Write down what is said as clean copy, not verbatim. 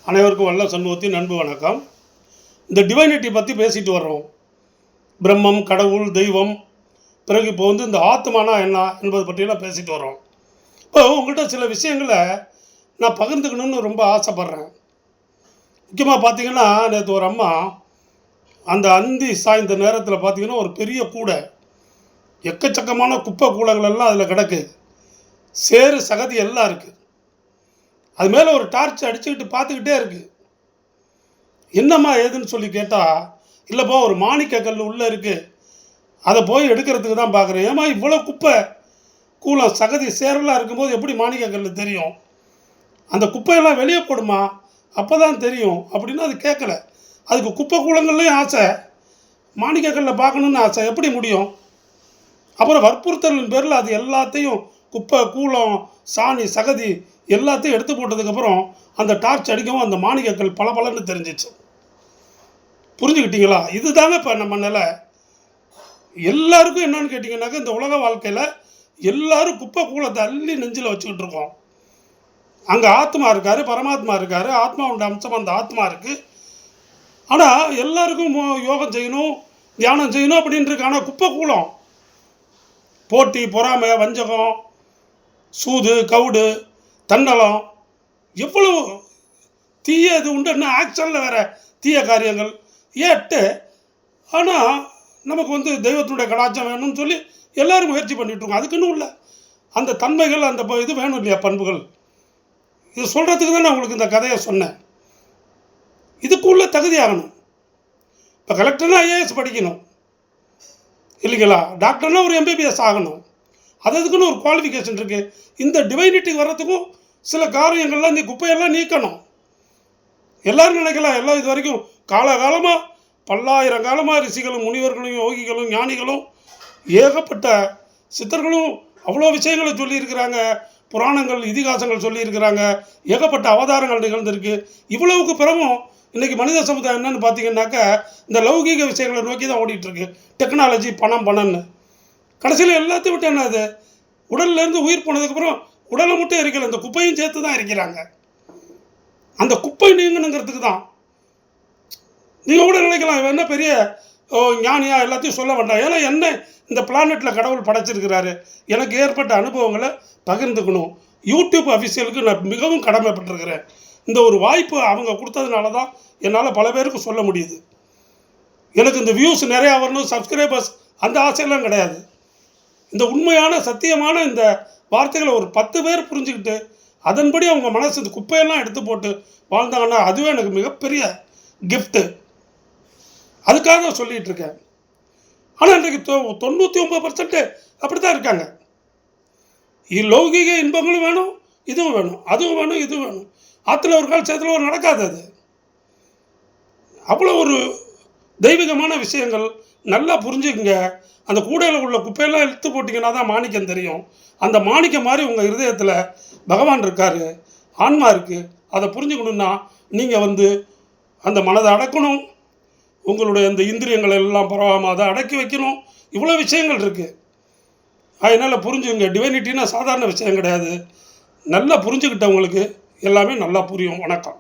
அனைவருக்கும் வல்ல சண்முகத்தின் அன்பு வணக்கம். இந்த டிவைனிட்டி பற்றி பேசிட்டு வர்றோம். பிரம்மம், கடவுள், தெய்வம், பிறகு இப்போ இந்த ஆத்மானா என்ன என்பதை பற்றியெல்லாம் பேசிட்டு வர்றோம். இப்போ உங்கள்கிட்ட சில விஷயங்களை நான் பகிர்ந்துக்கணும்னு ரொம்ப ஆசைப்பட்றேன். முக்கியமாக பார்த்தீங்கன்னா, நேற்று ஒரு அம்மா அந்த அந்தி சாய்ந்த நேரத்தில் பார்த்தீங்கன்னா ஒரு பெரிய கூடை, எக்கச்சக்கமான குப்பை கூடைகள் எல்லாம் அதில் கிடக்கு, சேறு சகதி எல்லாம் இருக்குது. அது மேலே ஒரு டார்ச் அடிச்சுக்கிட்டு பார்த்துக்கிட்டே இருக்குது. என்னம்மா ஏதுன்னு சொல்லி கேட்டால், இல்லைப்பா ஒரு மாணிக்க கல் உள்ளே இருக்குது, அதை போய் எடுக்கிறதுக்கு தான் பார்க்குறேன். ஏமா இவ்வளோ குப்பை கூலம் சகதி சேரெல்லாம் இருக்கும்போது எப்படி மாணிக்க கல் தெரியும்? அந்த குப்பையெல்லாம் வெளியே போடுமா, அப்போ தான் தெரியும் அப்படின்னு அது கேட்கல. அதுக்கு குப்பை கூலங்கள்லேயும் ஆசை, மாணிக்க கல்லை பார்க்கணுன்னு ஆசை, எப்படி முடியும்? அப்புறம் வற்புறுத்தலின் பேரில் அது எல்லாத்தையும் குப்பை கூலம் சாணி சகதி எல்லாத்தையும் எடுத்து போட்டதுக்கப்புறம் அந்த டார்ச் அடிக்கவும் அந்த மாணிக்கக்கல் பளபளன்னு தெரிஞ்சிச்சு. புரிஞ்சுக்கிட்டீங்களா? இதுதாங்க இப்போ நம்ம நிலை. எல்லாருக்கும் என்னன்னு கேட்டிங்கன்னாக்கா, இந்த உலக வாழ்க்கையில் எல்லாரும் குப்பை கூலத்தை அள்ளி நெஞ்சில் வச்சுக்கிட்டு இருக்கோம். அங்கே ஆத்மா இருக்கார், பரமாத்மா இருக்கார், ஆத்மாவோட அம்சம் அந்த ஆத்மா இருக்குது. ஆனால் எல்லாருக்கும் யோகம் செய்யணும், தியானம் செய்யணும் அப்படின்ட்டு இருக்கு. ஆனால் குப்பை கூலம், போட்டி, பொறாமை, வஞ்சகம், சூது, கவுடு, தண்டலம், எவ்வளவு தீய இது உண்டு. என்ன ஆக்ஷனில் வேறு தீய காரியங்கள் ஏட்டு. ஆனால் நமக்கு தெய்வத்தினுடைய கலாச்சாரம் வேணும்னு சொல்லி எல்லோரும் முயற்சி பண்ணிகிட்ருக்கோம். அதுக்குன்னு இல்லை அந்த தன்மைகள், அந்த இது வேணும் இல்லையா, பண்புகள். இது சொல்கிறதுக்கு தான் நான் உங்களுக்கு இந்த கதையை சொன்னேன். இதுக்குள்ளே தகுதி ஆகணும். இப்போ கலெக்டர்னா ஐஏஎஸ் படிக்கணும் இல்லைங்களா, டாக்டர்னா ஒரு எம்பிபிஎஸ் ஆகணும். அதுக்குன்னு ஒரு குவாலிஃபிகேஷன் இருக்குது. இந்த டிவைனிட்டி வர்றதுக்கும் சில காரியங்கள்லாம் இந்த குப்பையெல்லாம் நீக்கணும். எல்லோரும் நினைக்கலாம், எல்லாம் இது வரைக்கும் காலகாலமாக பல்லாயிரம் காலமாக ரிஷிகளும் முனிவர்களும் யோகிகளும் ஞானிகளும் ஏகப்பட்ட சித்தர்களும் அவ்வளோ விஷயங்களை சொல்லியிருக்கிறாங்க, புராணங்கள் இதிகாசங்கள் சொல்லியிருக்கிறாங்க, ஏகப்பட்ட அவதாரங்கள் நிகழ்ந்திருக்கு. இவ்வளவுக்கு பிறகும் இன்றைக்கி மனித சமுதாயம் என்னென்னு பார்த்தீங்கன்னாக்கா, இந்த லௌகீக விஷயங்களை நோக்கி தான் ஓடிட்டுருக்கு. டெக்னாலஜி, பணம்னு கடைசியில் எல்லாத்தையும் விட்டு என்ன, அது உடல்லேருந்து உயிர் போனதுக்கப்புறம் உடலை மட்டும் எரிக்கலை, இந்த குப்பையும் சேர்த்து தான் எரிக்கிறாங்க. அந்த குப்பை நீங்கணுங்கிறதுக்கு தான். நீங்கள் கூட நினைக்கலாம், இவன் என்ன பெரிய ஞானியா, எல்லாத்தையும் சொல்ல வேண்டாம். ஏன்னா என்ன இந்த பிளானெட்டில் கடவுள் படைச்சிருக்கிறாரு, எனக்கு ஏற்பட்ட அனுபவங்களை பகிர்ந்துக்கணும். யூடியூப் அஃபிஷியலுக்கு நான் மிகவும் கடமைப்பட்டிருக்கிறேன். இந்த ஒரு வாய்ப்பு அவங்க கொடுத்ததுனால தான் என்னால் பல பேருக்கு சொல்ல முடியுது. எனக்கு இந்த வியூஸ் நிறையா வரணும், சப்ஸ்கிரைபர்ஸ், அந்த ஆசையெல்லாம் கிடையாது. இந்த உண்மையான சத்தியமான இந்த வார்த்தைகளை ஒரு 10 பேர் புரிஞ்சுக்கிட்டு அதன்படி அவங்க மனசு இந்த குப்பையெல்லாம் எடுத்து போட்டு வாழ்ந்தாங்கன்னா அதுவே எனக்கு மிகப்பெரிய கிஃப்ட்டு. அதுக்காக தான் சொல்லிகிட்டு இருக்கேன். ஆனால் இன்றைக்கு 99% அப்படி தான் இருக்காங்க. லௌகீக இன்பங்களும் வேணும், இதுவும் வேணும், அதுவும் வேணும், இதுவும் வேணும். ஆற்றுல ஒரு கால் சேத்துல ஒரு நடக்காது. அது அவ்வளோ ஒரு தெய்வீகமான விஷயங்கள். நல்லா புரிஞ்சுக்குங்க. அந்த கூடையில் உள்ள குப்பையெல்லாம் இழுத்து போட்டிங்கன்னா தான் மாணிக்கம் தெரியும். அந்த மாணிக்கம் மாதிரி உங்கள் இருதயத்தில் பகவான் இருக்கார், ஆன்மா இருக்குது. அதை புரிஞ்சுக்கணுன்னா நீங்கள் அந்த மனதை அடக்கணும், உங்களுடைய அந்த இந்திரியங்கள் எல்லாம் பரவாமல் அதை அடக்கி வைக்கணும். இவ்வளோ விஷயங்கள் இருக்குது. அதனால் புரிஞ்சுங்க. டிவைனிட்டின்னா சாதாரண விஷயம் கிடையாது. நல்லா புரிஞ்சுக்கிட்டவங்களுக்கு எல்லாமே நல்லா புரியும். வணக்கம்.